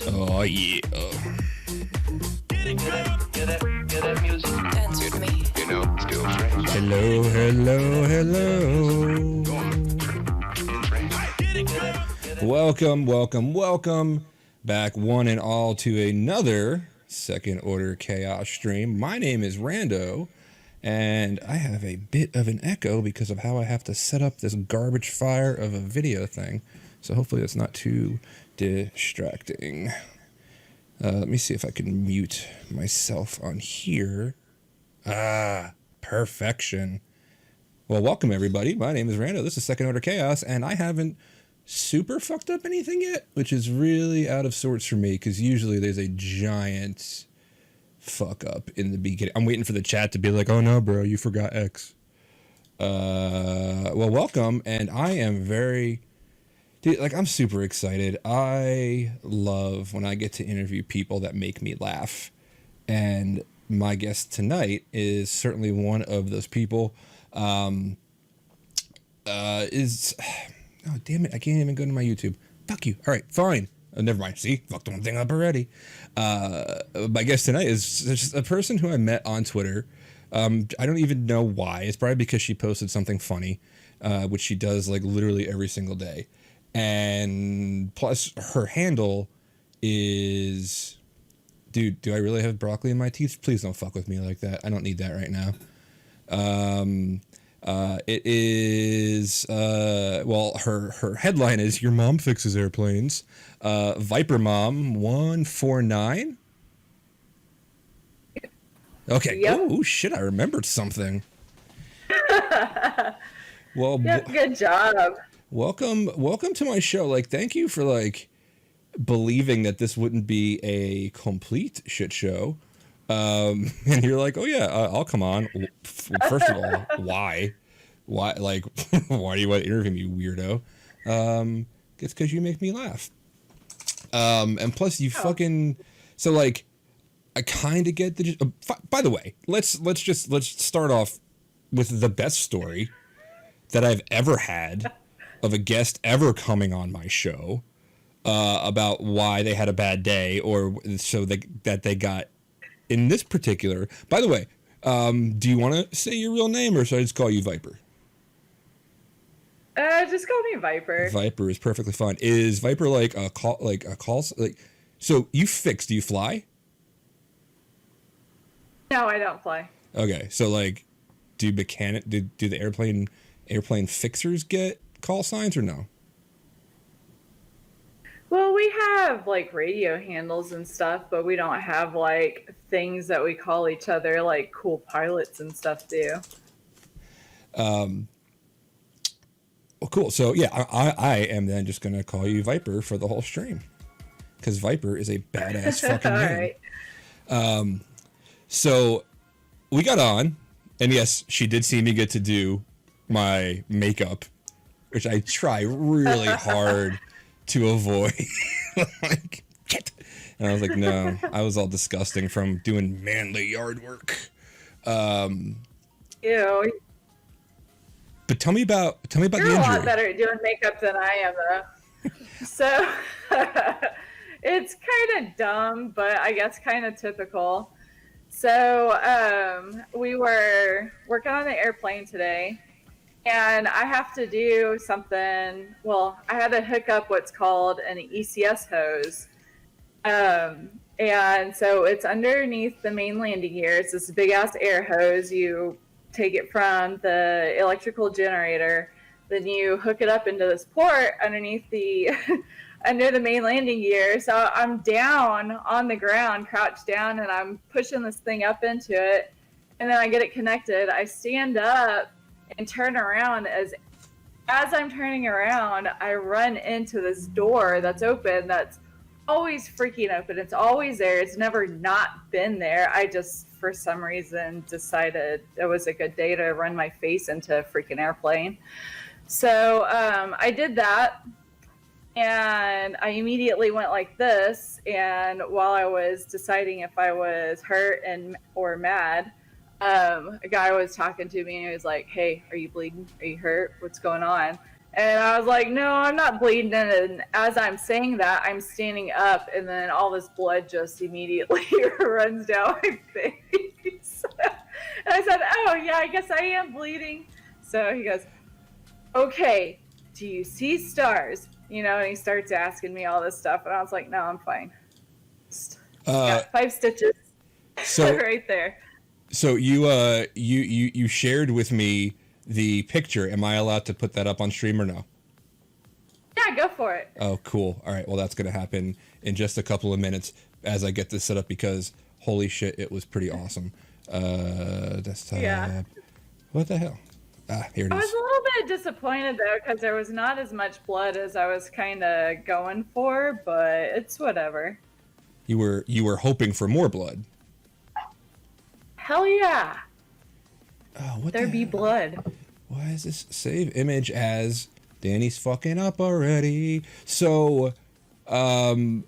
Oh yeah. Dance with me. You know, still strange. Hello, hello, hello. Welcome back one and all to another Second Order Chaos stream. My name is Rando, and I have a bit of an echo because of how I have to set up this garbage fire of a video thing. So hopefully that's not too distracting. Let me see if I can mute myself on here. Perfection. Well, welcome everybody. My name is Rando. This is Second Order Chaos, and I haven't super fucked up anything yet, which is really out of sorts for me because usually there's a giant fuck up in the beginning. I'm waiting for the chat to be like, "Oh no, bro, you forgot X." Well, welcome, and I am very. Dude, like, I'm super excited. I love when I get to interview people that make me laugh. And my guest tonight is certainly one of those people. Oh, damn it. I can't even go to my YouTube. Fuck you. All right, fine. Oh, never mind. See? Fucked one thing up already. My guest tonight is just a person who I met on Twitter. I don't even know why. It's probably because she posted something funny, which she does, like, literally every single day. And plus her handle is, dude, do I really have broccoli in my teeth? Please don't fuck with me like that. I don't need that right now. It is, well, her headline is Your Mom Fixes Airplanes. Viper Mom 149. Okay. Yep. Oh shit, I remembered something. Well, yep, good job. Welcome to my show. Like, thank you for, like, believing that this wouldn't be a complete shit show. And you're like, oh yeah, I'll come on. First of all, why? Like, why do you want to interview me, weirdo? It's because you make me laugh. And plus you fucking, so, like, I kind of get the, by the way, let's start off with the best story that I've ever had of a guest ever coming on my show, about why they had a bad day, or so that they got in this particular. By the way, do you want to say your real name, or should I just call you Viper? Just call me Viper. Viper is perfectly fine. Is Viper like a call, like? So do you fly? No, I don't fly. Okay, so, like, do the airplane fixers get call signs or no? Well, we have, like, radio handles and stuff, but we don't have, like, things that we call each other like cool pilots and stuff do. Well, cool. So yeah, I am then just gonna call you Viper for the whole stream, because Viper is a badass fucking name. Right. So we got on, and yes, she did see me get to do my makeup, which I try really hard to avoid. Like, get. And I was like, no, I was all disgusting from doing manly yard work. Ew. But tell me about You're the injury. a lot better at doing makeup than I am, though. So it's kind of dumb, but I guess kind of typical. So we were working on the airplane today, and I have to do something. Well, I had to hook up what's called an ECS hose. And so it's underneath the main landing gear. It's this big ass air hose. You take it from the electrical generator, then you hook it up into this port underneath the under the main landing gear. So I'm down on the ground, crouched down, and I'm pushing this thing up into it, and then I get it connected. I stand up and turn around. As I'm turning around, I run into this door that's open, that's always freaking open. It's always there. It's never not been there. I just, for some reason, decided it was a good day to run my face into a freaking airplane. So I did that. And I immediately went like this. And while I was deciding if I was hurt or mad, a guy was talking to me and he was like, "Hey, are you bleeding? Are you hurt? What's going on?" And I was like, "No, I'm not bleeding." And as I'm saying that, I'm standing up, and then all this blood just immediately runs down my face. And I said, "Oh, yeah, I guess I am bleeding." So he goes, "Okay, do you see stars?" And he starts asking me all this stuff. And I was like, "No, I'm fine. Got 5 stitches so right there." So you shared with me the picture. Am I allowed to put that up on stream or no? Yeah, go for it. Oh, cool. All right. Well, that's going to happen in just a couple of minutes as I get this set up because holy shit, it was pretty awesome. Desktop. Yeah. What the hell? Here it is. I was a little bit disappointed though because there was not as much blood as I was kind of going for, but it's whatever. You were hoping for more blood. Hell yeah. Oh, what there be blood. Why is this save image as Danny's fucking up already? So, so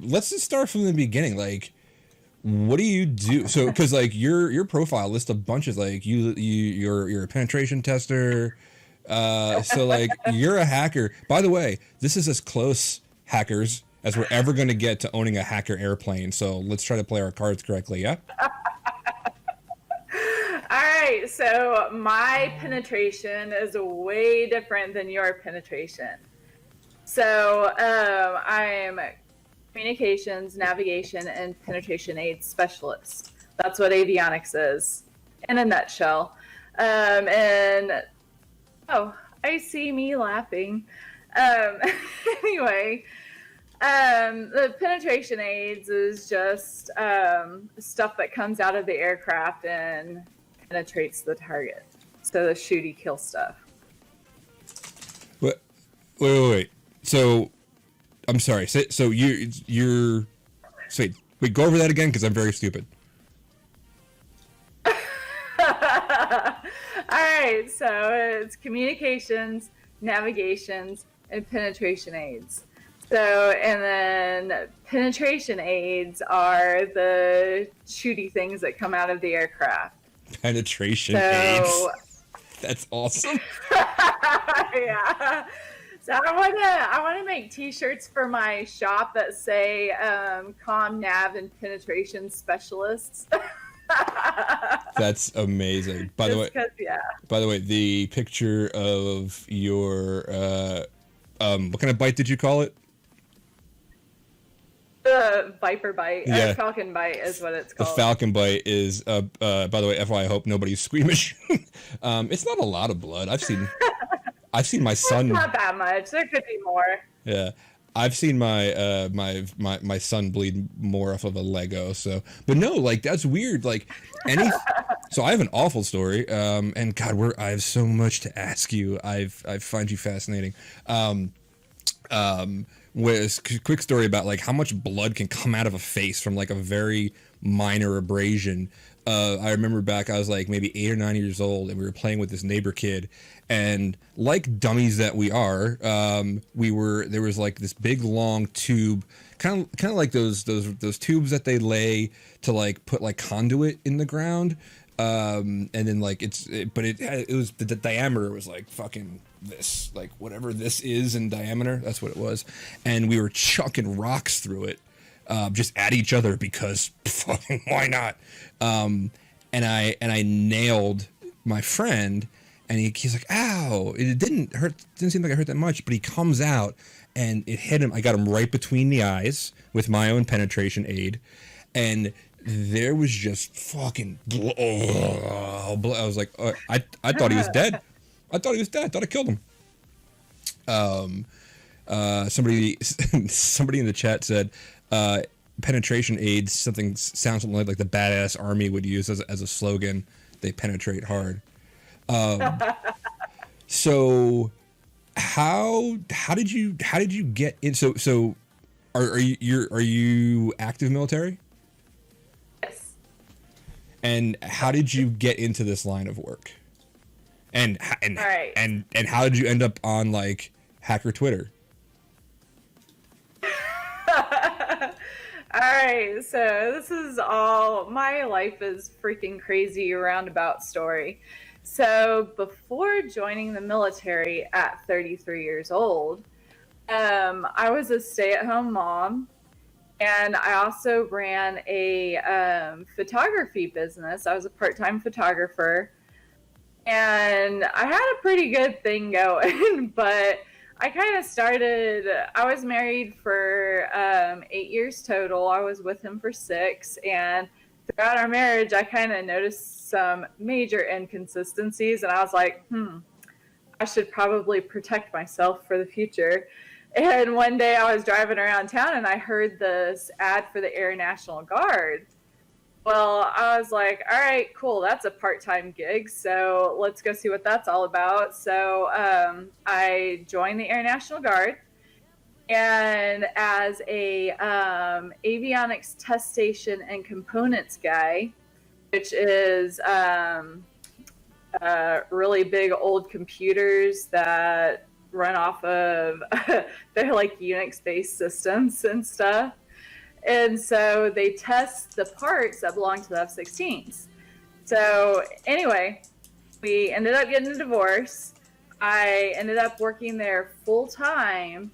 let's just start from the beginning. Like, what do you do? So, because like your profile lists a bunch of like you're a penetration tester. So like you're a hacker. By the way, this is as close, hackers, as we're ever going to get to owning a hacker airplane. So let's try to play our cards correctly. Yeah. All right. So my penetration is way different than your penetration. So I'm communications, navigation, and penetration aid specialist. That's what avionics is in a nutshell. I see me laughing. Anyway, the penetration aids is just stuff that comes out of the aircraft and penetrates the target. So the shooty kill stuff. Wait. So, I'm sorry. So you're. Wait, go over that again because I'm very stupid. All right. So it's communications, navigations, and penetration aids. So, and then penetration aids are the shooty things that come out of the aircraft. Penetration aids. That's awesome. Yeah. So I want to make T-shirts for my shop that say "Comm, Nav, and Penetration Specialists." That's amazing. By the way, the picture of your what kind of bite did you call it? The Viper bite, or Falcon bite is what it's called. The Falcon bite is, by the way, FYI, I hope nobody's squeamish. It's not a lot of blood. I've seen my son. It's not that much. There could be more. Yeah, I've seen my my son bleed more off of a Lego. So, but no, like that's weird. Like so I have an awful story. And God, I have so much to ask you. I find you fascinating. Was quick story about like how much blood can come out of a face from like a very minor abrasion. I remember back, I was like maybe 8 or 9 years old, and we were playing with this neighbor kid, and like dummies that we are, there was like this big long tube, kind of like those tubes that they lay to like put like conduit in the ground, and then like it was the diameter was like fucking this, like whatever this is in diameter, that's what it was, and we were chucking rocks through it. Just at each other because fucking why not? And I nailed my friend, and he's like, "Ow!" It didn't hurt. Didn't seem like it hurt that much, but he comes out and it hit him. I got him right between the eyes with my own penetration aid, and there was just fucking blood. I was like, I thought he was dead. I thought he killed him. Somebody in the chat said. Penetration aids sounds something like the badass army would use as a slogan. They penetrate hard. So how did you get in? So are you active military? Yes. And how did you get into this line of work? And right. and how did you end up on like hacker Twitter? All right, so this is all, my life is freaking crazy roundabout story. So before joining the military at 33 years old, I was a stay-at-home mom, and I also ran a photography business. I was a part-time photographer, and I had a pretty good thing going, but I kind of started, I was married for 8 years total. I was with him for 6. And throughout our marriage, I kind of noticed some major inconsistencies. And I was like, I should probably protect myself for the future. And one day I was driving around town and I heard this ad for the Air National Guard. Well, I was like, all right, cool. That's a part-time gig. So let's go see what that's all about. So I joined the Air National Guard, and as a avionics test station and components guy, which is really big old computers that run off of, they're like Unix-based systems and stuff. And so they test the parts that belong to the F-16s. So anyway, we ended up getting a divorce. I ended up working there full time.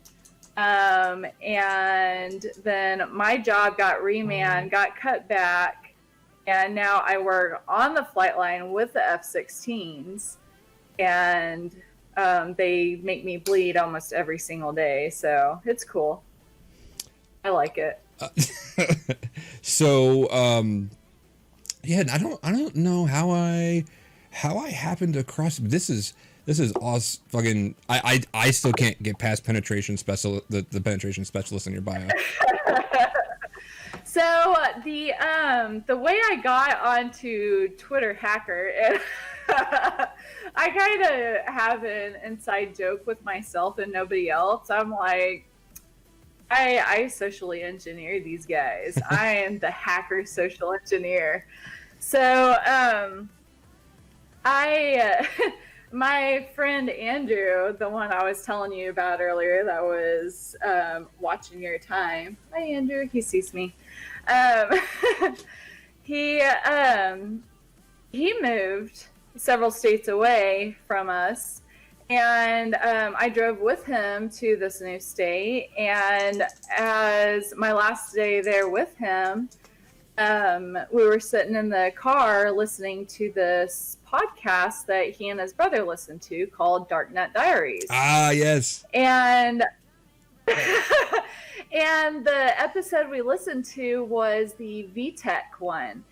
And then my job got remanned, got cut back. And now I work on the flight line with the F-16s. And they make me bleed almost every single day. So it's cool. I like it. So yeah, I don't know how I happened across this is awesome. Fucking I still can't get past penetration the penetration specialist in your bio. So the way I got onto Twitter hacker, I kind of have an inside joke with myself and nobody else. I'm like, I socially engineer these guys. I am the hacker social engineer. So my friend Andrew, the one I was telling you about earlier that was watching your time. Hi Andrew, he sees me. He moved several states away from us. And I drove with him to this new state. And as my last day there with him, we were sitting in the car listening to this podcast that he and his brother listened to called Darknet Diaries. Ah, yes. And and the episode we listened to was the VTech one.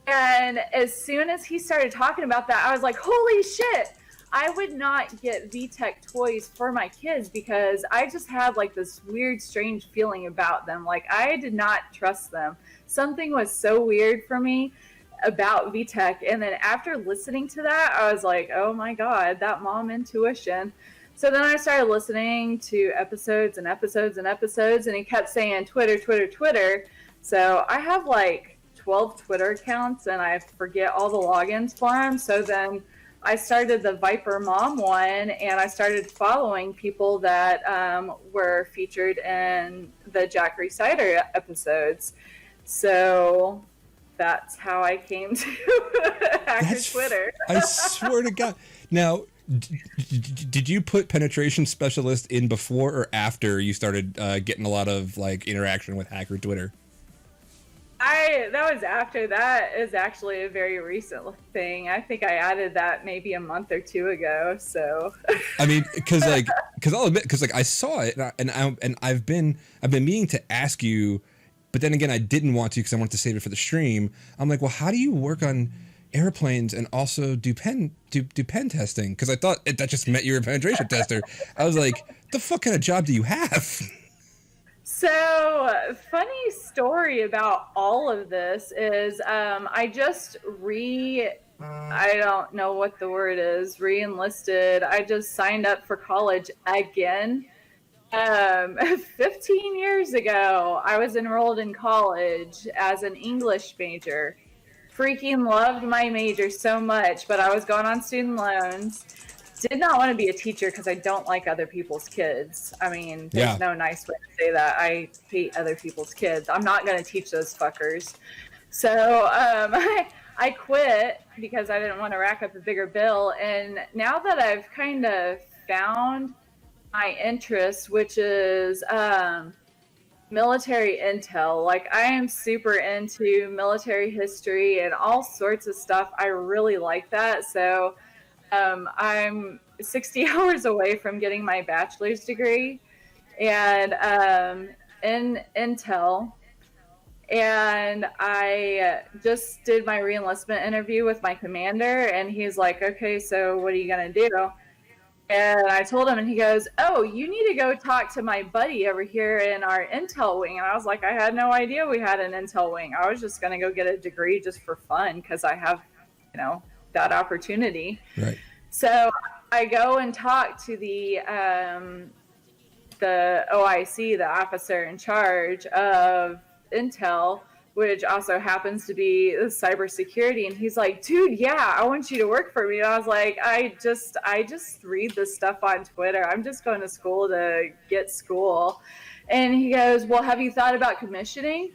And as soon as he started talking about that, I was like, holy shit. I would not get VTech toys for my kids because I just had like this weird, strange feeling about them. Like I did not trust them. Something was so weird for me about VTech. And then after listening to that, I was like, oh my God, that mom intuition. So then I started listening to episodes and episodes and episodes, and he kept saying Twitter, Twitter, Twitter. So I have like 12 Twitter accounts and I forget all the logins for them. So then I started the Viper Mom one, and I started following people that were featured in the Jack Resider episodes. So that's how I came to hacker Twitter. I swear to God. Now, did you put penetration specialist in before or after you started getting a lot of like interaction with hacker Twitter? That was after. That is actually a very recent thing. I think I added that maybe a month or two ago. So I mean, because I'll admit, because like I saw it and I've been meaning to ask you, but then again I didn't want to because I wanted to save it for the stream. I'm like, well, how do you work on airplanes and also do pen testing? Because I thought that just meant you were a penetration tester. I was like, the fuck kind of job do you have? So, funny story about all of this is I just I don't know what the word is, reenlisted. I just signed up for college again. 15 years ago, I was enrolled in college as an English major. Freaking loved my major so much, but I was going on student loans. did not want to be a teacher because I don't like other people's kids. I mean, there's no nice way to say that. I hate other people's kids. I'm not going to teach those fuckers. So I quit because I didn't want to rack up a bigger bill. And now that I've kind of found my interest, which is military intel, like I am super into military history and all sorts of stuff. I really like that. So I'm 60 hours away from getting my bachelor's degree and in intel. And I just did my reenlistment interview with my commander, and he's like, okay, so what are you going to do? And I told him, and he goes, oh, you need to go talk to my buddy over here in our intel wing. And I was like, I had no idea we had an intel wing. I was just going to go get a degree just for fun because I have, that opportunity. Right. So I go and talk to the OIC, the officer in charge of intel, which also happens to be cybersecurity, and he's like, dude, yeah, I want you to work for me. And I was like, I just read this stuff on Twitter. I'm just going to school to get school. And he goes, well, have you thought about commissioning?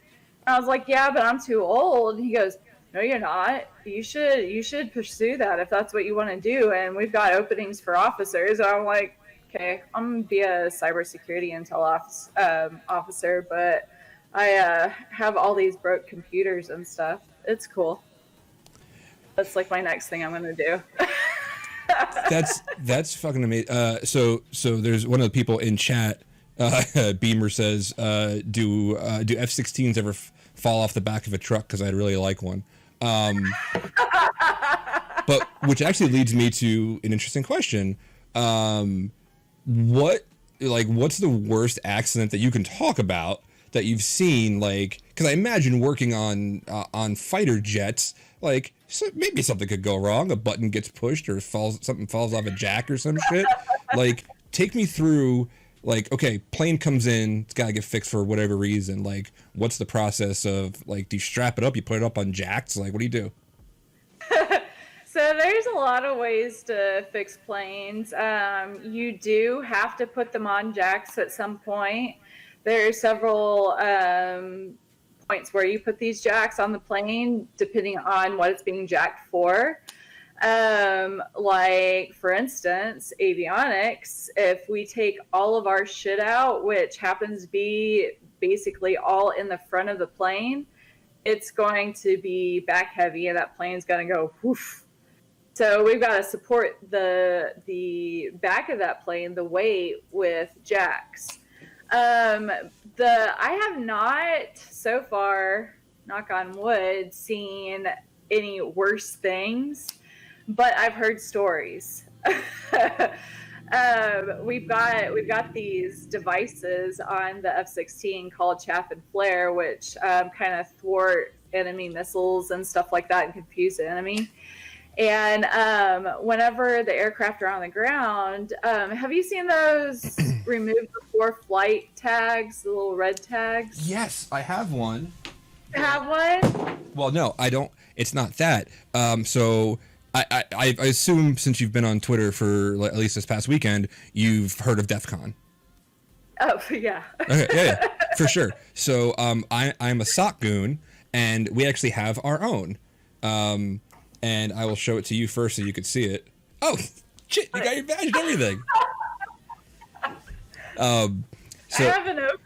And I was like, yeah, but I'm too old. And he goes, no, you're not. You should pursue that if that's what you want to do, and we've got openings for officers. And I'm like, okay, I'm gonna be a cybersecurity intel officer, but I have all these broke computers and stuff. It's cool. That's like my next thing I'm gonna do. That's fucking amazing. So there's one of the people in chat. Beamer says, "Do F-16s ever fall off the back of a truck? Because I'd really like one." But which actually leads me to an interesting question. What's the worst accident that you can talk about that you've seen? Like, because I imagine working on fighter jets, like maybe something could go wrong. A button gets pushed or something falls off a jack or some shit. Like, take me through. Like, okay, plane comes in, it's got to get fixed for whatever reason. Like, what's the process of, like, do you strap it up, you put it up on jacks? Like, what do you do? So there's a lot of ways to fix planes. You do have to put them on jacks at some point. There are several points where you put these jacks on the plane, depending on what it's being jacked for. Like for instance, avionics, if we take all of our shit out, which happens to be basically all in the front of the plane, it's going to be back heavy and that plane's going to go whoosh. So we've got to support the back of that plane, the weight, with jacks. I have not so far, knock on wood, seen any worse things. But I've heard stories. We've got these devices on the F-16 called chaff and flare, which kind of thwart enemy missiles and stuff like that and confuse the enemy. And whenever the aircraft are on the ground, have you seen those remove before flight tags, the little red tags? Yes, I have one. You have one? Well, no, I don't. It's not that. So I assume since you've been on Twitter for at least this past weekend, you've heard of Defcon. Oh, yeah. Okay, yeah, for sure. So I'm a sock goon, and we actually have our own. And I will show it to you first so you could see it. Oh, shit, you got your badge and everything. I haven't opened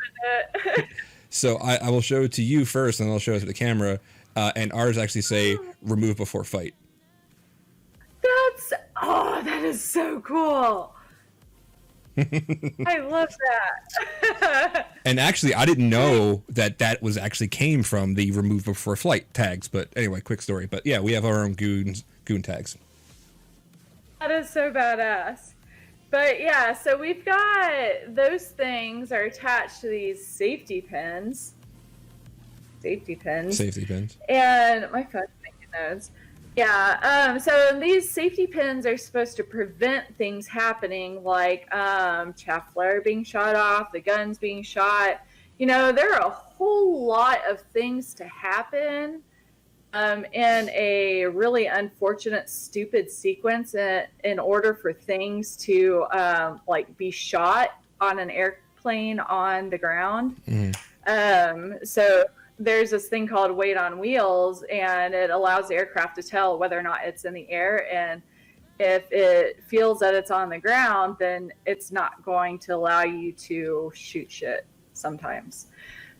it. So I will show it to you first, and I'll show it to the camera. And ours actually say, remove before fight. That is so cool. I love that. And actually, I didn't know that was actually came from the remove before flight tags. But anyway, quick story. But yeah, we have our own goon tags. That is so badass. But yeah, so we've got those things are attached to these safety pins. Safety pins. And my phone's making those. Yeah, so these safety pins are supposed to prevent things happening like chaff flare being shot off, the guns being shot. There are a whole lot of things to happen in a really unfortunate, stupid sequence in order for things to like be shot on an airplane on the ground. So there's this thing called weight on wheels, and it allows the aircraft to tell whether or not it's in the air. And if it feels that it's on the ground, then it's not going to allow you to shoot shit sometimes.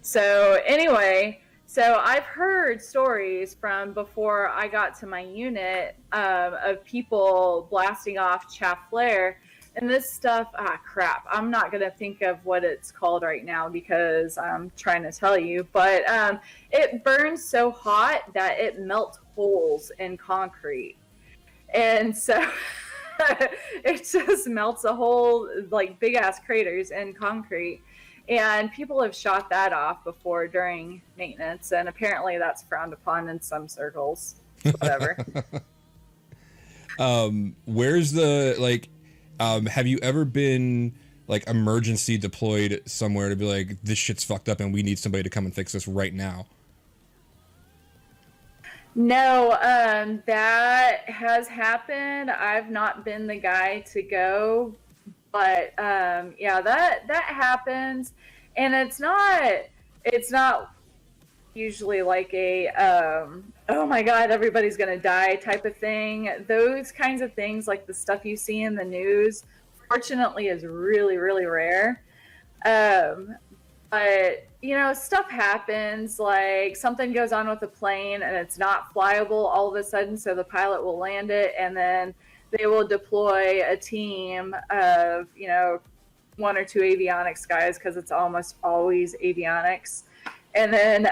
So anyway, so I've heard stories from before I got to my unit of people blasting off chaff flare. And this stuff, crap, I'm not going to think of what it's called right now because I'm trying to tell you. But it burns so hot that it melts holes in concrete. And so it just melts a hole, like big-ass craters in concrete. And people have shot that off before during maintenance. And apparently that's frowned upon in some circles. Whatever. Where's the, like... have you ever been like emergency deployed somewhere to be like, this shit's fucked up and we need somebody to come and fix this right now? No, that has happened. I've not been the guy to go, but yeah, that happens, and it's not usually like a oh my god, everybody's gonna die type of thing. Those kinds of things, like the stuff you see in the news, fortunately is really, really rare. But you know, stuff happens, like something goes on with the plane and it's not flyable all of a sudden, so the pilot will land it and then they will deploy a team of, you know, 1 or 2 avionics guys, because it's almost always avionics, and then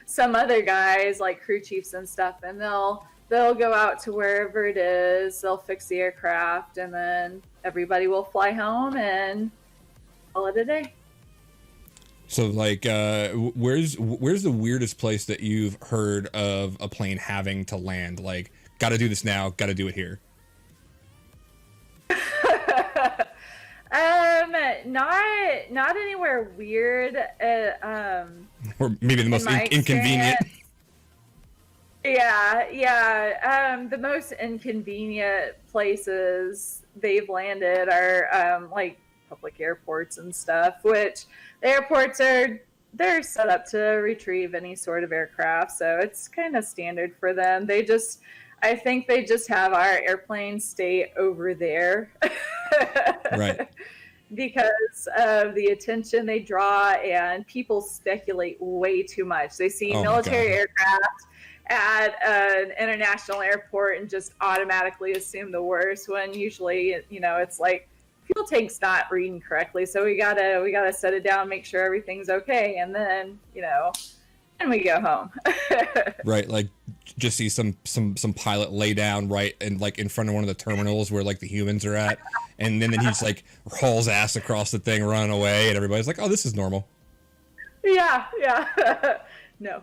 some other guys like crew chiefs and stuff, and they'll go out to wherever it is, they'll fix the aircraft, and then everybody will fly home and call it a day. So like, where's the weirdest place that you've heard of a plane having to land? Like, got to do this now, got to do it here. Not anywhere weird. Or maybe the most inconvenient. Yeah. The most inconvenient places they've landed are like public airports and stuff, which the airports they're set up to retrieve any sort of aircraft, so it's kind of standard for them. I think they just have our airplanes stay over there. Right. Because of the attention they draw, and people speculate way too much. They see military aircraft at an international airport and just automatically assume the worst, when usually, you know, it's like fuel tank's not reading correctly, so we gotta set it down, make sure everything's okay, and then, you know, and we go home. Right, like just see some pilot lay down right and like in front of one of the terminals where like the humans are at, and then he just like hauls ass across the thing, running away, and everybody's like, oh, this is normal. Yeah. No.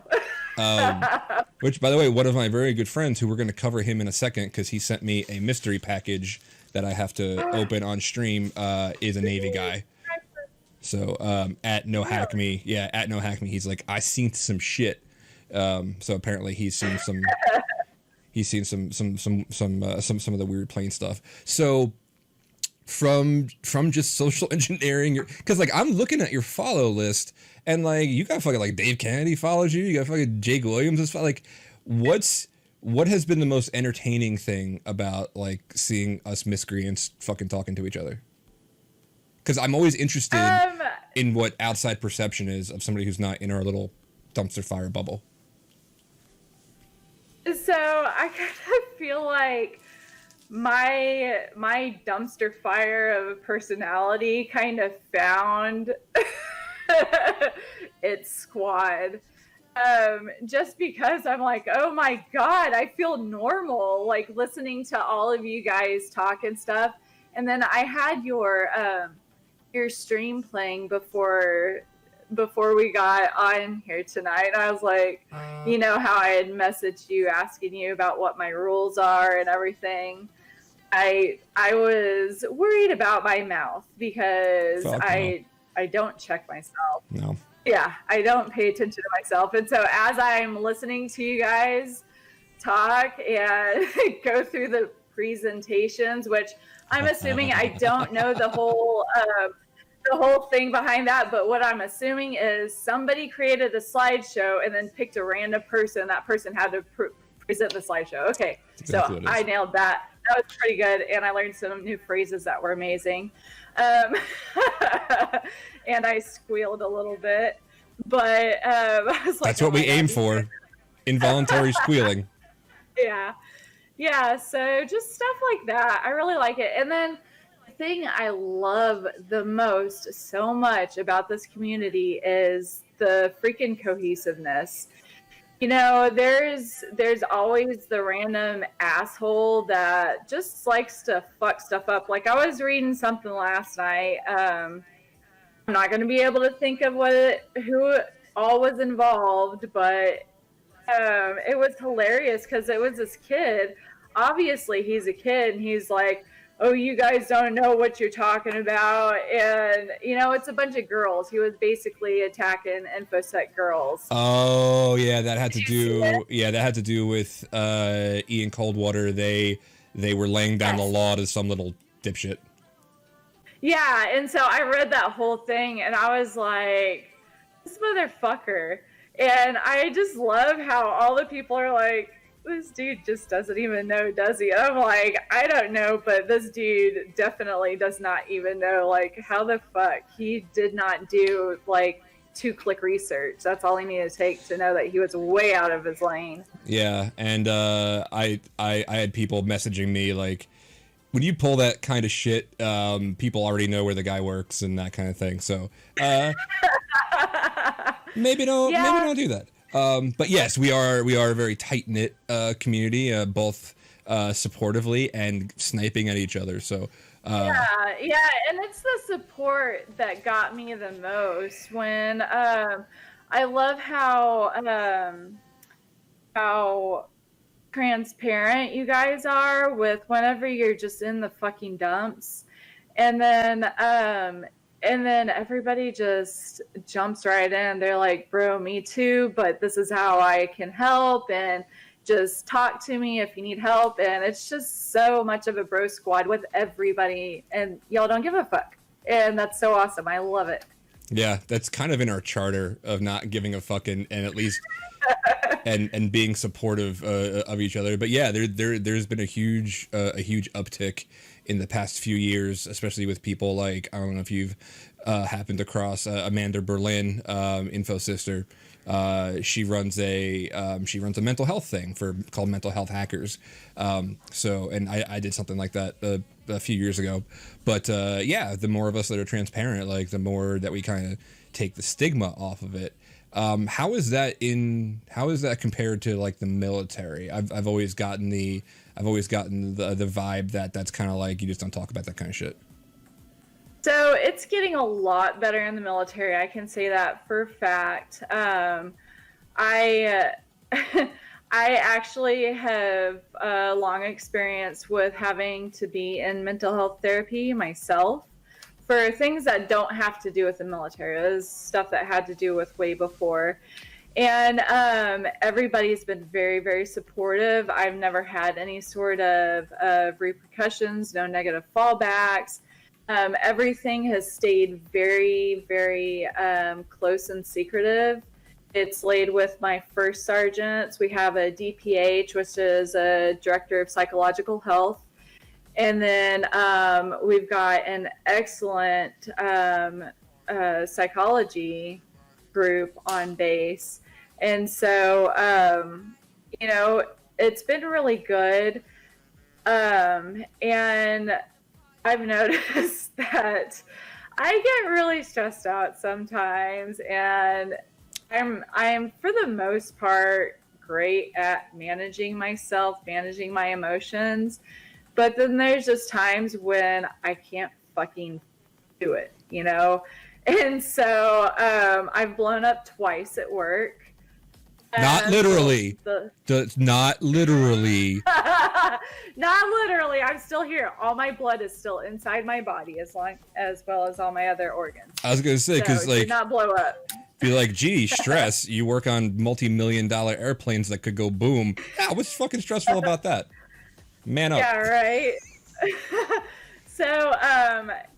Which, by the way, one of my very good friends, who we're going to cover him in a second because he sent me a mystery package that I have to open on stream, is a Navy guy. So at No Hack Me, he's like, I seen some shit. So apparently he's seen some of the weird plane stuff. So from just social engineering, because like I'm looking at your follow list, and like you got fucking like Dave Kennedy follows you, you got fucking Jake Williams, like what has been the most entertaining thing about like seeing us miscreants fucking talking to each other? Because I'm always interested in what outside perception is of somebody who's not in our little dumpster fire bubble. So I kind of feel like my dumpster fire of personality kind of found its squad. Just because I'm like, oh my God, I feel normal, like listening to all of you guys talk and stuff. And then I had your stream playing before we got on here tonight. I was like, you know how I had messaged you asking you about what my rules are and everything. I was worried about my mouth because I I don't check myself. No. Yeah, I don't pay attention to myself. And so as I'm listening to you guys talk and go through the presentations, which I'm assuming I don't know the whole thing behind that, but what I'm assuming is somebody created a slideshow and then picked a random person. That person had to present the slideshow. Okay, so I nailed that. That was pretty good, and I learned some new phrases that were amazing. And I squealed a little bit, but I was like, that's what we aim for. Involuntary squealing. Yeah, so just stuff like that. I really like it. And then the thing I love the most so much about this community is the freaking cohesiveness. You know, there's always the random asshole that just likes to fuck stuff up. Like, I was reading something last night. I'm not going to be able to think of who all was involved, but it was hilarious because it was this kid. Obviously, he's a kid, and he's like, oh, you guys don't know what you're talking about. And, you know, it's a bunch of girls. He was basically attacking InfoSec girls. Oh, yeah, that had to do with Ian Coldwater. They were laying down the law to some little dipshit. Yeah, and so I read that whole thing, and I was like, this motherfucker. And I just love how all the people are like, this dude just doesn't even know, does he? And I'm like, I don't know, but this dude definitely does not even know. Like, how the fuck? He did not do, like, 2-click research. That's all he needed to take to know that he was way out of his lane. Yeah, and I had people messaging me, like, when you pull that kind of shit, people already know where the guy works and that kind of thing. So, maybe don't do that. But yes, we are a very tight knit community, both supportively and sniping at each other. So yeah, and it's the support that got me the most. When I love how transparent you guys are with whenever you're just in the fucking dumps, and then everybody just jumps right in. They're like, bro, me too, but this is how I can help, and just talk to me if you need help. And it's just so much of a bro squad with everybody, and y'all don't give a fuck. And that's so awesome. I love it. Yeah, that's kind of in our charter of not giving a fuck and at least and being supportive of each other. But yeah, there's been a huge uptick in the past few years, especially with people like, I don't know if you've happened across Amanda Berlin, Info Sister. She runs a mental health thing called Mental Health Hackers. And I did something like that a few years ago. But yeah, the more of us that are transparent, like the more that we kind of take the stigma off of it. How is that compared to like the military? I've always gotten the vibe that's kind of like you just don't talk about that kind of shit. So it's getting a lot better in the military. I can say that for a fact. I actually have a long experience with having to be in mental health therapy myself for things that don't have to do with the military. It was stuff that had to do with way before. And everybody's been very, very supportive. I've never had any sort of repercussions, no negative fallbacks. Everything has stayed very, very close and secretive. It's laid with my first sergeants. We have a DPH, which is a director of psychological health. And then we've got an excellent psychology group on base. And so, it's been really good. And I've noticed that I get really stressed out sometimes, and I'm for the most part great at managing myself, managing my emotions, but then there's just times when I can't fucking do it, And so I've blown up twice at work. Not literally. Not literally. Not literally. I'm still here. All my blood is still inside my body, as well as all my other organs. I was gonna say, because like, did not blow up. Be like, gee, stress. You work on multi-million-dollar airplanes that could go boom. Yeah, what's fucking stressful about that? Man up. Yeah, right. So,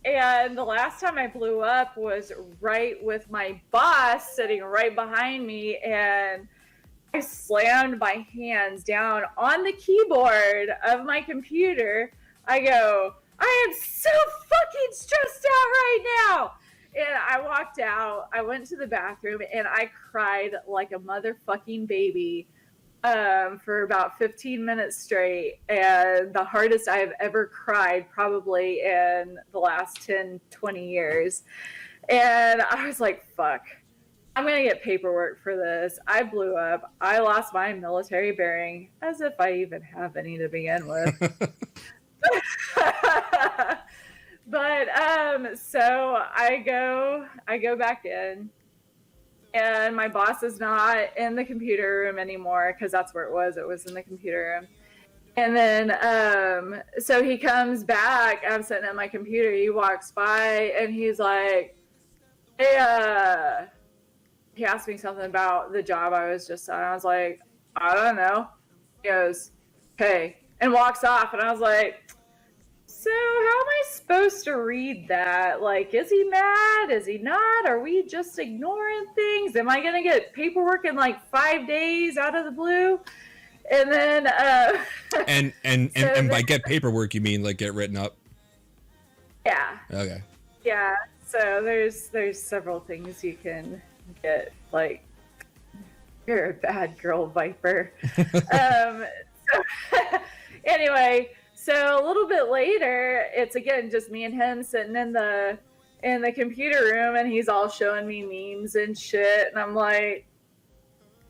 and the last time I blew up was right with my boss sitting right behind me, and I slammed my hands down on the keyboard of my computer. I go, I am so fucking stressed out right now. And I walked out, I went to the bathroom, and I cried like a motherfucking baby for about 15 minutes straight. And the hardest I have ever cried probably in the last 10, 20 years. And I was like, fuck, I'm going to get paperwork for this. I blew up. I lost my military bearing, as if I even have any to begin with. But so I go back in, and my boss is not in the computer room anymore, because that's where it was in the computer room. And then so he comes back, I'm sitting at my computer, he walks by, and he's like, hey, he asked me something about the job I was just on. I was like, I don't know. He goes, okay, and walks off, and I was like, so how am I supposed to read that? Like, is he mad? Is he not? Are we just ignoring things? Am I going to get paperwork in like 5 days out of the blue? And then and by get paperwork, you mean like get written up? Yeah. Okay. Yeah. So there's several things you can get, like, you're a bad girl, Viper. So, anyway, so a little bit later, it's again just me and him sitting in the computer room, and he's all showing me memes and shit, and I'm like,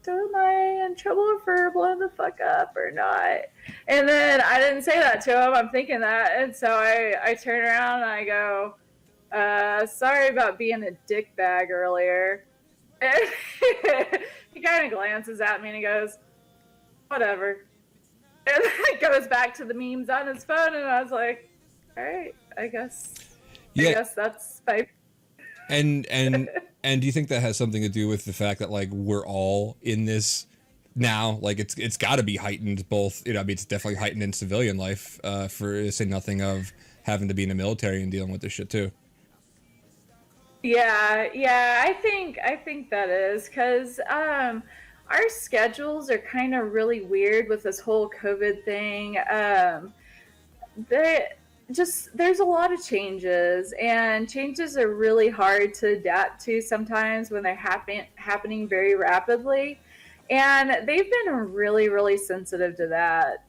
so am I in trouble for blowing the fuck up or not? And then I didn't say that to him. I'm thinking that, and so I turn around and I go, sorry about being a dick bag earlier. And he kind of glances at me and he goes, whatever. And then goes back to the memes on his phone, and I was like, all right, I guess that's fine. And do you think that has something to do with the fact that, like, we're all in this now? Like, it's got to be heightened, both, you know, I mean, it's definitely heightened in civilian life, for to say nothing of having to be in the military and dealing with this shit too. Yeah, I think that is, because our schedules are kind of really weird with this whole COVID thing. There's a lot of changes, and changes are really hard to adapt to sometimes when they're happening very rapidly. And they've been really, really sensitive to that.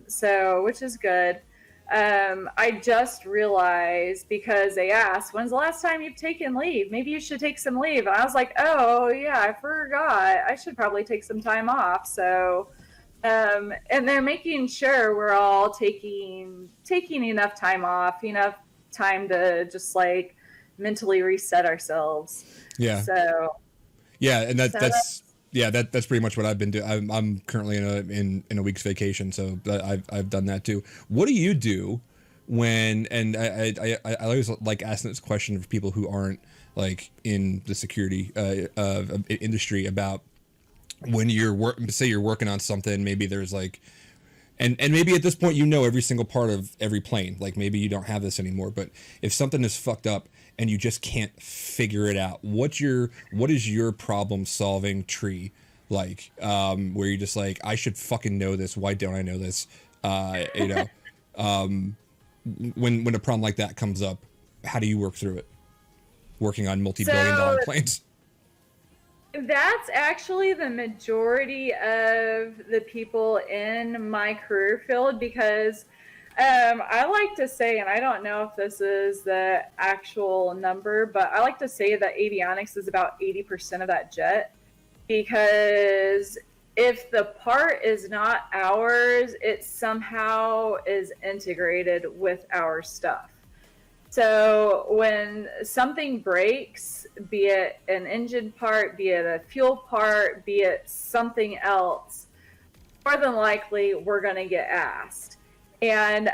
So, which is good. I just realized, because they asked, when's the last time you've taken leave? Maybe you should take some leave. And I was like, oh yeah, I forgot. I should probably take some time off. So, and they're making sure we're all taking enough time off, enough time to just like mentally reset ourselves. Yeah. So. Yeah, and that's pretty much what I've been doing. I'm currently in a week's vacation, so I've done that too. What do you do when? And I always like asking this question of people who aren't like in the security industry about when say you're working on something. Maybe there's like, and maybe at this point you know every single part of every plane. Like maybe you don't have this anymore, but if something is fucked up and you just can't figure it out, what is your problem solving tree like, where you're just like, I should fucking know this, why don't I know this? You know, when a problem like that comes up, how do you work through it working on multi-billion-dollar planes? That's actually the majority of the people in my career field, because I like to say, and I don't know if this is the actual number, but I like to say that avionics is about 80% of that jet, because if the part is not ours, it somehow is integrated with our stuff. So when something breaks, be it an engine part, be it a fuel part, be it something else, more than likely we're going to get asked. And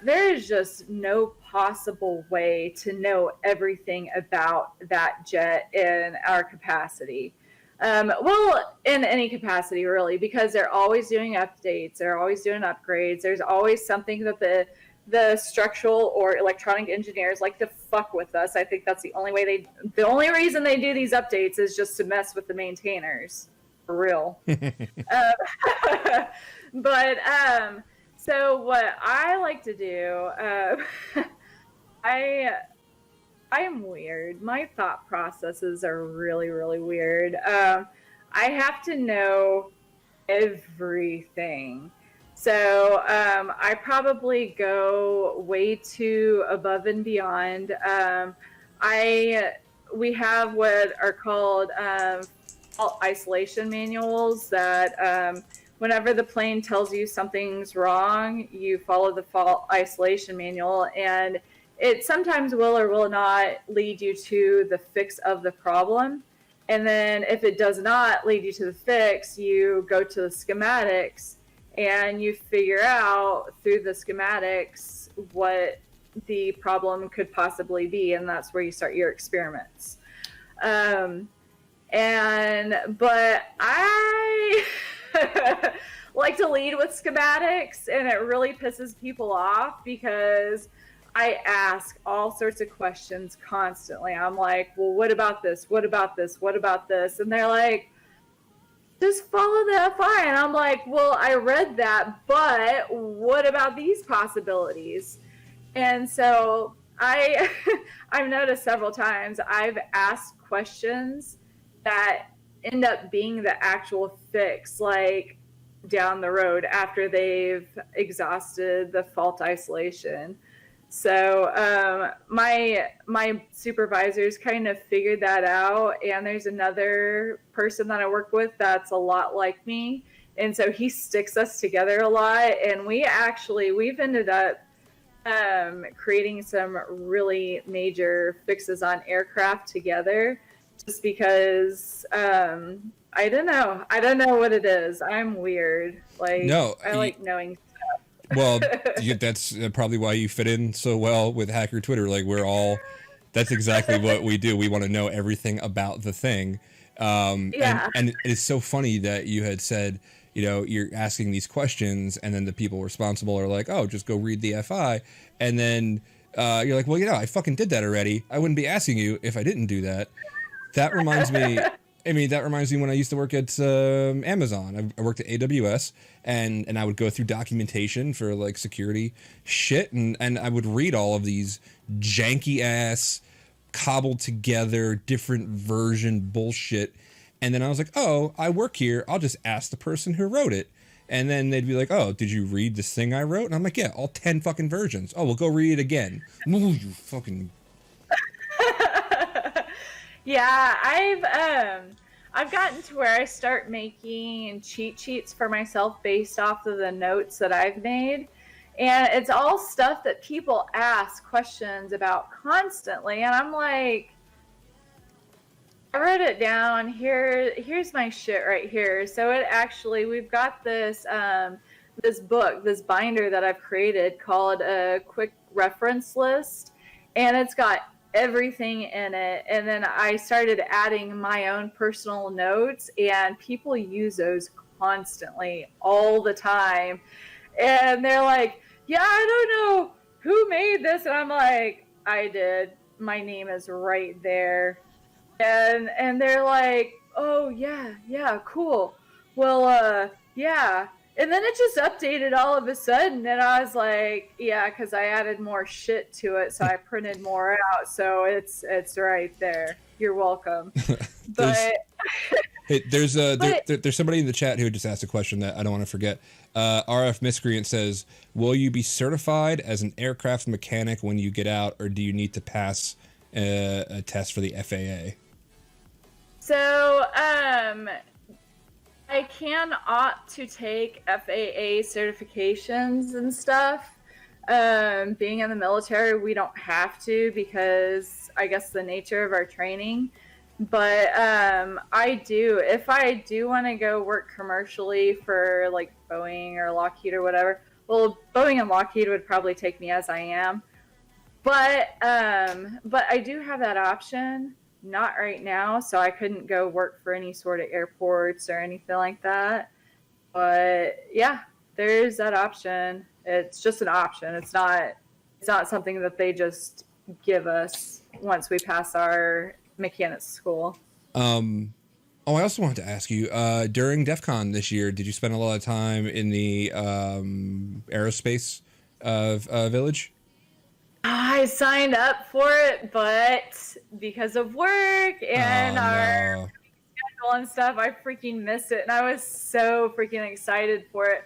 there is just no possible way to know everything about that jet in our capacity. Well, in any capacity, really, because they're always doing updates, they're always doing upgrades. There's always something that the structural or electronic engineers like to fuck with us. I think that's the only reason they do these updates is just to mess with the maintainers, for real. But so what I like to do, I am weird. My thought processes are really, really weird. I have to know everything. So I probably go way too above and beyond. We have what are called fault isolation manuals that whenever the plane tells you something's wrong, you follow the fault isolation manual, and it sometimes will or will not lead you to the fix of the problem. And then if it does not lead you to the fix, you go to the schematics and you figure out through the schematics what the problem could possibly be. And that's where you start your experiments. But I like to lead with schematics, and it really pisses people off because I ask all sorts of questions constantly. I'm like, well, what about this? What about this? What about this? And they're like, just follow the FI. And I'm like, well, I read that, but what about these possibilities? And so I've noticed several times I've asked questions that end up being the actual fix, like down the road after they've exhausted the fault isolation. So my supervisors kind of figured that out, and there's another person that I work with that's a lot like me, and so he sticks us together a lot, and we've ended up creating some really major fixes on aircraft together, just because I don't know what it is. I'm weird. Like, no, I like knowing. Well, that's probably why you fit in so well with Hacker Twitter. Like, that's exactly what we do. We want to know everything about the thing. Yeah. And it's so funny that you had said, you're asking these questions, and then the people responsible are like, oh, just go read the FI. And then you're like, well, I fucking did that already. I wouldn't be asking you if I didn't do that. That reminds me... that reminds me when I used to work at Amazon. I worked at AWS, and I would go through documentation for like security shit, and I would read all of these janky ass, cobbled together, different version bullshit. And then I was like, oh, I work here. I'll just ask the person who wrote it. And then they'd be like, oh, did you read this thing I wrote? And I'm like, yeah, all 10 fucking versions. Oh, well, go read it again. Ooh, you fucking... Yeah, I've gotten to where I start making cheat sheets for myself based off of the notes that I've made. And it's all stuff that people ask questions about constantly. And I'm like, I wrote it down. Here's my shit right here. So we've got this this binder that I've created called a quick reference list. And it's got everything in it, and then I started adding my own personal notes, and people use those constantly all the time, and they're like, yeah, I don't know who made this, and I'm like, I did, my name is right there. And they're like, oh yeah, cool, well yeah. And then it just updated all of a sudden, and I was like, yeah, because I added more shit to it, so I printed more out, so it's right there. You're welcome. But there's somebody in the chat who just asked a question that I don't want to forget. RF Miscreant says, will you be certified as an aircraft mechanic when you get out, or do you need to pass a test for the FAA? So, I can opt to take FAA certifications and stuff. Being in the military, we don't have to because I guess the nature of our training. But I do. If I do want to go work commercially for like Boeing or Lockheed or whatever, well, Boeing and Lockheed would probably take me as I am. But I do have that option. Not right now, so I couldn't go work for any sort of airports or anything like that. But yeah, there's that option. It's just an option. It's not something that they just give us once we pass our mechanics school. Oh, I also wanted to ask you, during DEFCON this year, did you spend a lot of time in the Aerospace Village? I signed up for it, but because of work and our schedule and stuff, I freaking missed it. And I was so freaking excited for it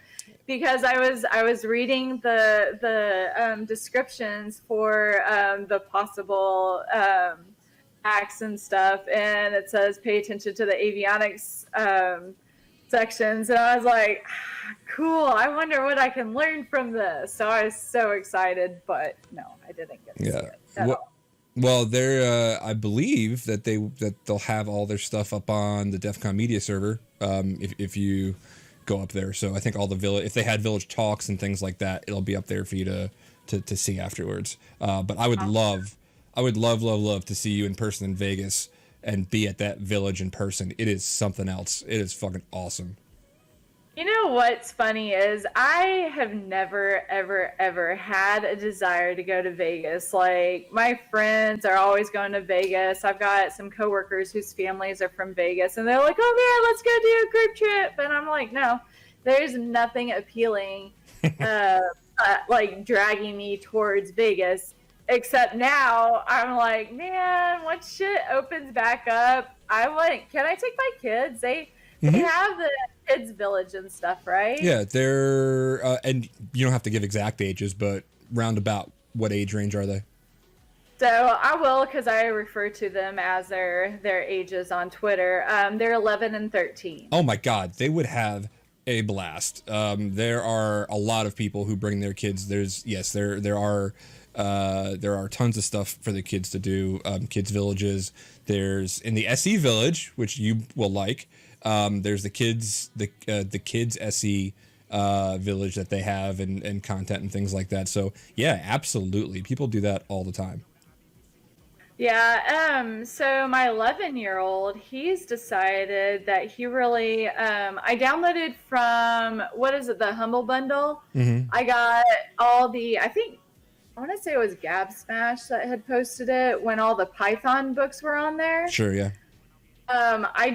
because I was reading the descriptions for the possible acts and stuff, and it says pay attention to the avionics sections, and I was like, cool, I wonder what I can learn from this. So I was so excited, but no, I didn't get to see it at all. Well, they're I believe that they'll have all their stuff up on the DEFCON media server if you go up there. So I think all the village, if they had village talks and things like that, it'll be up there for you to see afterwards. But I would love to see you in person in Vegas and be at that village in person. It is something else. It is fucking awesome. You know what's funny is I have never, ever, ever had a desire to go to Vegas. Like, my friends are always going to Vegas. I've got some coworkers whose families are from Vegas, and they're like, oh, man, let's go do a group trip. And I'm like, no, there's nothing appealing like dragging me towards Vegas. Except now, I'm like, man, once shit opens back up, can I take my kids? They have the kids village and stuff, right? Yeah, they're, and you don't have to give exact ages, but roundabout what age range are they? So I will, because I refer to them as their ages on Twitter. They're 11 and 13. Oh my God, they would have a blast. There are a lot of people who bring their kids. There are tons of stuff for the kids to do. Kids villages. There's in the SE village, which you will like. There's the kids SE village that they have and content and things like that. So yeah, absolutely, people do that all the time. Yeah, so my 11-year-old, he's decided that he really, I downloaded from, what is it, the Humble Bundle? Mm-hmm. I got all I want to say it was Gab Smash that had posted it when all the Python books were on there. Sure, yeah. I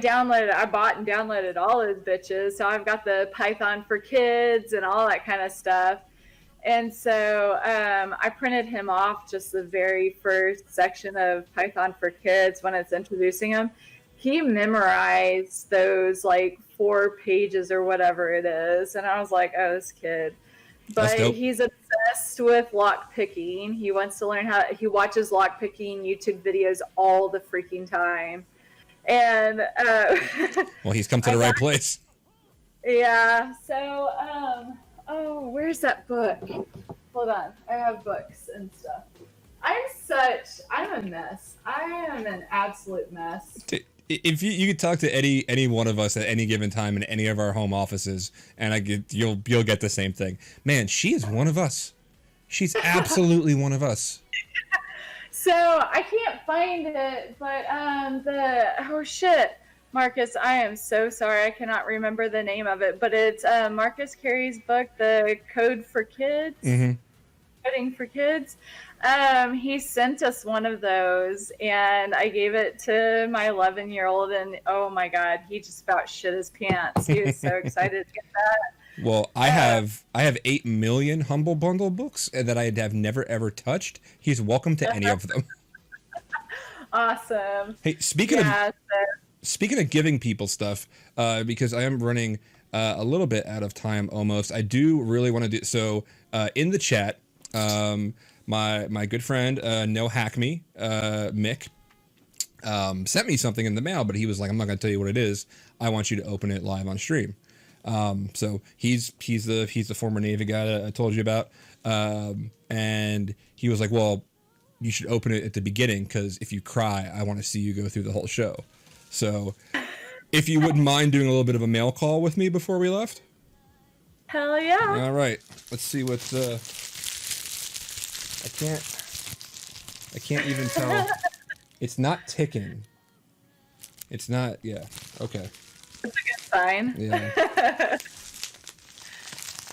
bought and downloaded all those bitches. So I've got the Python for kids and all that kind of stuff. And so I printed him off just the very first section of Python for kids when it's introducing him. He memorized those like 4 pages or whatever it is. And I was like, oh, this kid. But he's obsessed with lock picking. He wants to learn he watches lock picking YouTube videos all the freaking time. And well, he's come to the right place. Yeah. So where's that book? Hold on. I have books and stuff. I'm a mess. I am an absolute mess. If you could talk to any one of us at any given time in any of our home offices, and you'll get the same thing. Man, she is one of us. She's absolutely one of us. So I can't find it, but oh shit, Marcus, I am so sorry, I cannot remember the name of it, but it's Marcus Carey's book, The Code for Kids. Mm-hmm. Coding for Kids. He sent us one of those, and I gave it to my 11-year-old, and oh my God, he just about shit his pants. He was so excited to get that. Well, I have 8 million Humble Bundle books that I have never ever touched. He's welcome to any of them. Awesome. Hey, speaking of giving people stuff, because I am running a little bit out of time almost. I do really want to do so. In the chat, my good friend No Hack Me, Mick, sent me something in the mail, but he was like, "I'm not going to tell you what it is. I want you to open it live on stream." So he's the former Navy guy that I told you about, and he was like, "Well, you should open it at the beginning because if you cry, I want to see you go through the whole show." So, if you wouldn't mind doing a little bit of a mail call with me before we left. Hell yeah. All right. Let's see what I can't even tell. It's not ticking. It's not, yeah. Okay. That's a good sign. Yeah.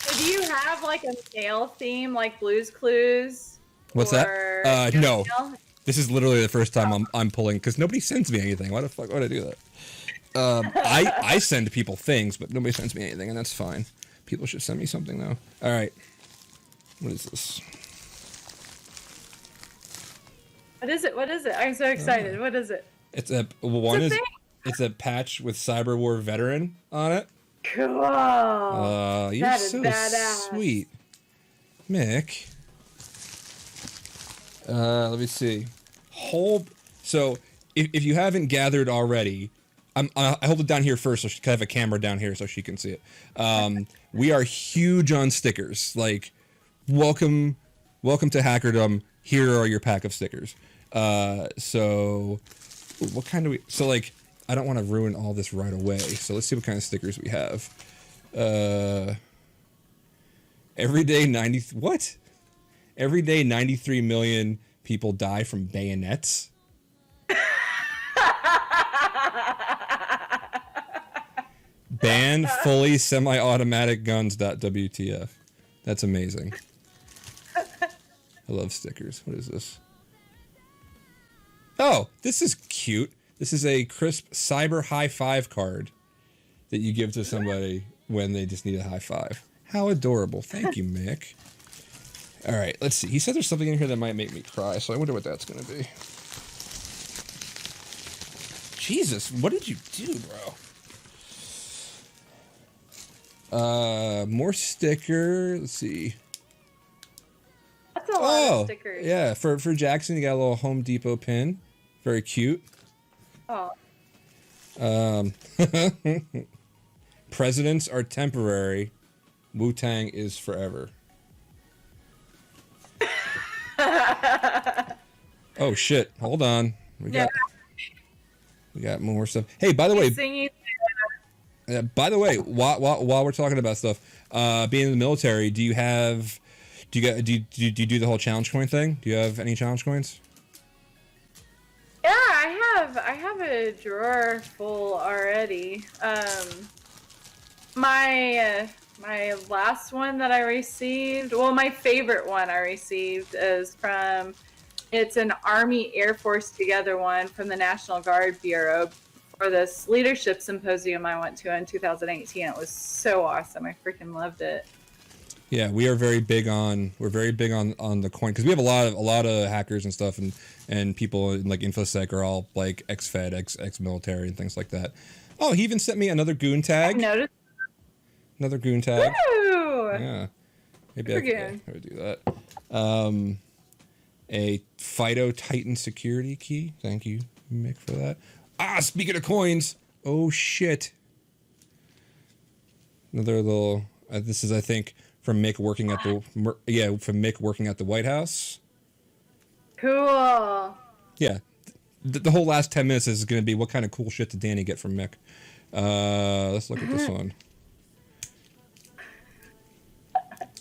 So do you have like a male theme like Blue's Clues? What's that? No. This is literally the first time I'm pulling, because nobody sends me anything. Why the fuck would I do that? I send people things, but nobody sends me anything, and that's fine. People should send me something, though. All right. What is this? What is it? What is it? I'm so excited. What is it? It's a patch with Cyber War veteran on it. Cool. You're so badass. Sweet, Mick. Let me see. So if you haven't gathered already, I hold it down here first, so she can have a camera down here so she can see it. We are huge on stickers. Like, welcome to Hackerdom. Here are your pack of stickers. So what kind do we? So like, I don't want to ruin all this right away. So let's see what kind of stickers we have. Everyday 93 million people die from bayonets. Ban fully semi-automatic guns.wtf. That's amazing. I love stickers. What is this? Oh, this is cute. This is a crisp cyber high five card that you give to somebody when they just need a high five. How adorable. Thank you, Mick. All right, let's see. He said there's something in here that might make me cry, so I wonder what that's going to be. Jesus, what did you do, bro? More sticker. Let's see. That's a lot of stickers. Yeah, for Jackson, you got a little Home Depot pin. Very cute. Oh. Presidents are temporary. Wu-Tang is forever. Oh shit! Hold on. We got more stuff. Hey, by the way. By the way, while we're talking about stuff, being in the military, do you do the whole challenge coin thing? Do you have any challenge coins? Yeah, I have a drawer full already. My last one that I received, well, my favorite one I received is it's an Army Air Force Together one from the National Guard Bureau for this leadership symposium I went to in 2018. It was so awesome. I freaking loved it. Yeah, we're very big on the coin, because we have a lot of hackers and stuff, and people in like InfoSec are all like ex-Fed, ex-military and things like that. Oh, he even sent me another goon tag. I noticed. Another goon tag. Woo! Yeah. Maybe I could do that. A Fido Titan security key. Thank you, Mick, for that. Speaking of coins. Oh shit. Another little. This is, I think, from Mick working at the White House. Cool. Yeah. The whole last 10 minutes is going to be what kind of cool shit did Danny get from Mick. Let's look at this one.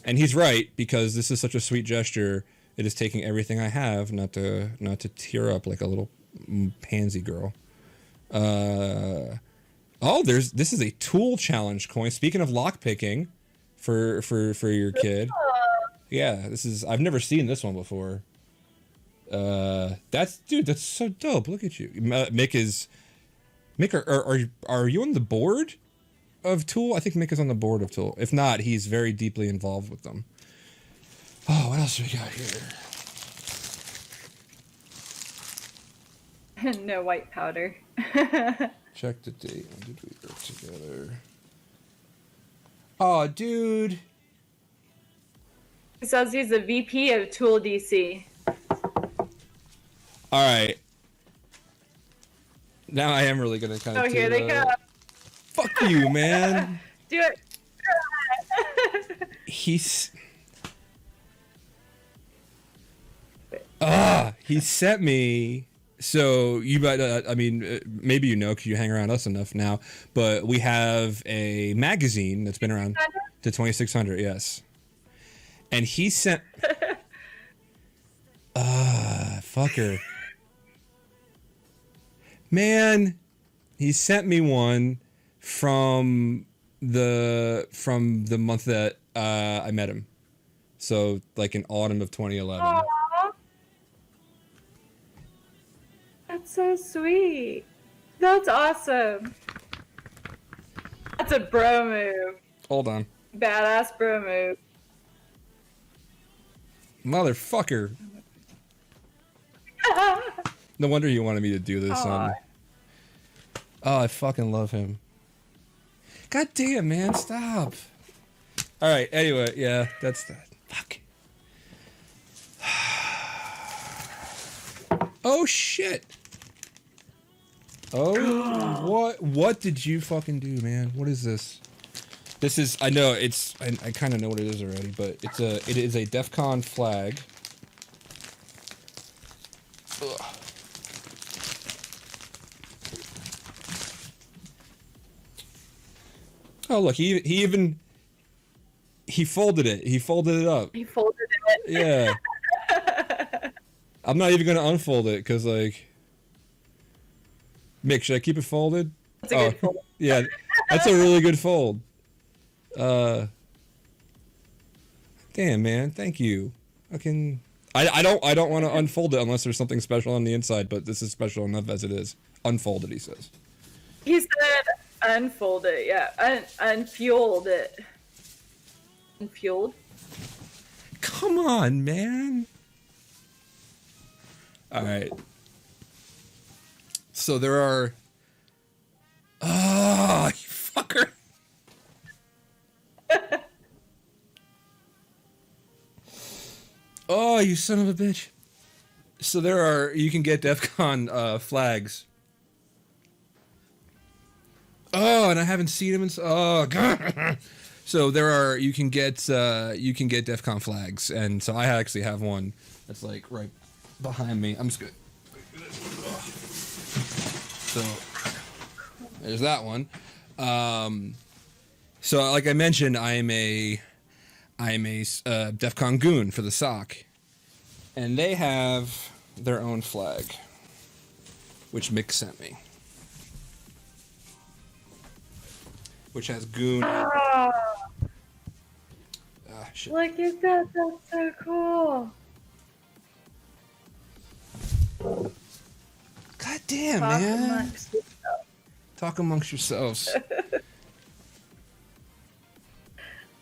And he's right, because this is such a sweet gesture. It is taking everything I have not to tear up like a little pansy girl. This is a tool challenge coin. Speaking of lockpicking, for your kid. Yeah, I've never seen this one before. That's so dope. Look at you, Mick. Are you on the board of Tool? I think Mick is on the board of Tool. If not, he's very deeply involved with them. Oh, what else do we got here? No white powder. Check the date. When did we work together? Oh, dude. He says he's a VP of Tool DC. All right. Now I am really going to kind of... Oh, here they go. Fuck you, man. Do it. He sent me... So you might, maybe you know, because you hang around us enough now, but we have a magazine that's been around. To 2600, yes. And he sent... fucker. Man, he sent me one from the month that I met him. So, like in autumn of 2011. Aww. That's so sweet. That's awesome. That's a bro move. Hold on. Badass bro move. Motherfucker. No wonder you wanted me to do this. Oh, I fucking love him. God damn, man, stop. All right, anyway, yeah, that's that. Fuck. Oh, shit. Oh, what did you fucking do, man? What is this? This is, I know, it's, I kind of know what it is already, but it is a Defcon flag. Ugh. Oh, look, he folded it. He folded it up. He folded it. Yeah. I'm not even going to unfold it, because, like... Mick, should I keep it folded? That's a good fold. Yeah, that's a really good fold. Damn, man, thank you. I don't want to unfold it unless there's something special on the inside, but this is special enough as it is. Unfold it, he says. He said unfold it, yeah. Unfueled it. Unfueled? Come on, man. All right. So there are... Oh, you fucker. Oh, you son of a bitch. So there are... You can get Defcon flags. Oh, and I haven't seen them in... Oh, God. So there are... You can get Defcon flags. And so I actually have one that's like right behind me. I'm just good. So there's that one. So like I mentioned, I am a Defcon Goon for the SOC, and they have their own flag, which Mick sent me, which has Goon. Shit. Look at that! That's so cool. God damn, man. Talk amongst yourselves.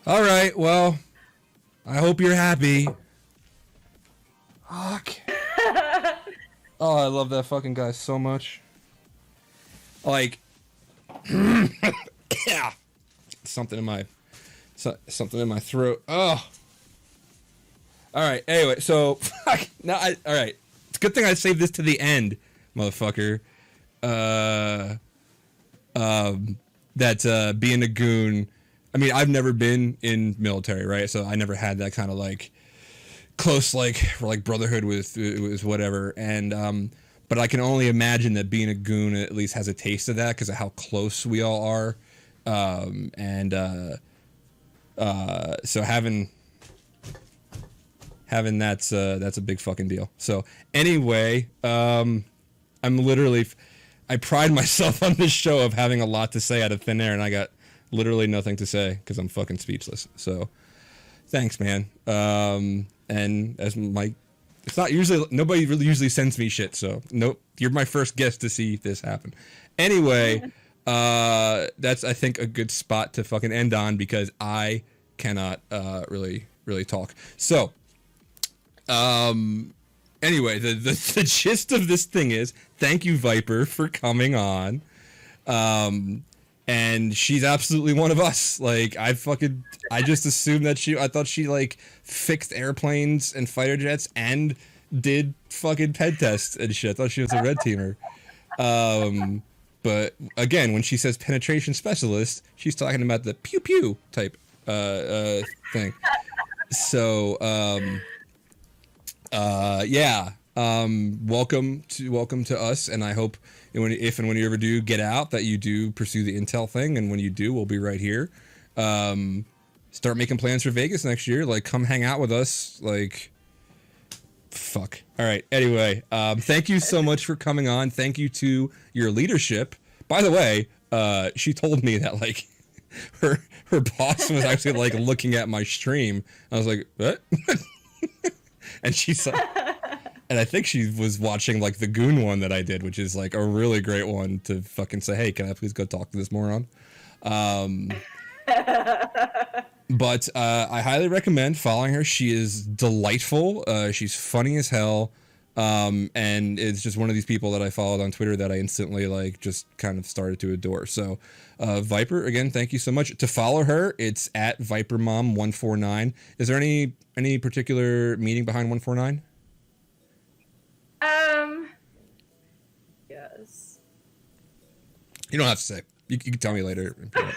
All right, well, I hope you're happy. Fuck. Oh, I love that fucking guy so much. Like, yeah, something in my throat. Oh. All right. Anyway, so fuck. Now, all right. It's a good thing I saved this to the end, motherfucker. That being a goon. I mean, I've never been in military, right? So I never had that kind of like close like brotherhood with whatever. And but I can only imagine that being a goon at least has a taste of that because of how close we all are. So having that's a big fucking deal. So anyway, I'm literally, I pride myself on this show of having a lot to say out of thin air, and I got literally nothing to say because I'm fucking speechless. So thanks, man. And as my, it's not usually, nobody really usually sends me shit. So nope, you're my first guest to see this happen. Anyway, that's, I think, a good spot to fucking end on because I cannot really talk. So anyway, the gist of this thing is, thank you, Viper, for coming on. And she's absolutely one of us. Like, I just assumed that I thought she, like, fixed airplanes and fighter jets and did fucking ped tests and shit. I thought she was a red teamer. But, again, when she says penetration specialist, she's talking about the pew-pew type thing. So, yeah. Welcome to us, and I hope if and when you ever do get out that you do pursue the intel thing, and when you do, we'll be right here. start making plans for Vegas next year. Like, come hang out with us. Like, fuck. All right. Anyway, thank you so much for coming on. Thank you to your leadership. By the way, she told me that like her boss was actually like looking at my stream. I was like, what? And she saw, and I think she was watching like the Goon one that I did, which is like a really great one to fucking say, hey, can I please go talk to this moron? But I highly recommend following her. She is delightful. She's funny as hell. And it's just one of these people that I followed on Twitter that I instantly like just kind of started to adore. So Viper, again, thank you so much. To follow her, it's at ViperMom149. Is there any particular meaning behind 149? Yes. You don't have to say. You can tell me later. Yeah.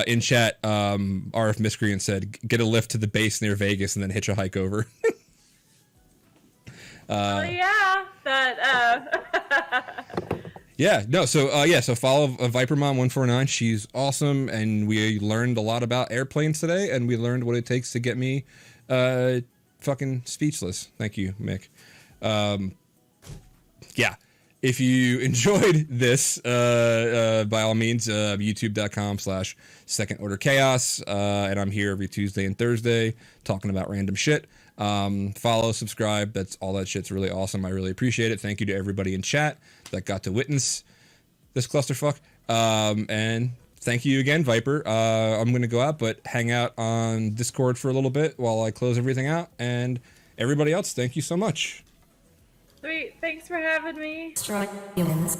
In chat, RF Miscreant said, get a lift to the base near Vegas and then hitch a hike over. Yeah. That. Yeah, no, so follow ViperMom149. She's awesome, and we learned a lot about airplanes today, and we learned what it takes to get me fucking speechless. Thank you, Mick. Yeah. If you enjoyed this, by all means, youtube.com/secondorderchaos. And I'm here every Tuesday and Thursday talking about random shit. Follow, subscribe. That's all that shit's really awesome. I really appreciate it. Thank you to everybody in chat that got to witness this clusterfuck. And thank you again, Viper. I'm going to go out, but hang out on Discord for a little bit while I close everything out. And everybody else, thank you so much. Sweet. Thanks for having me. Destroy humans.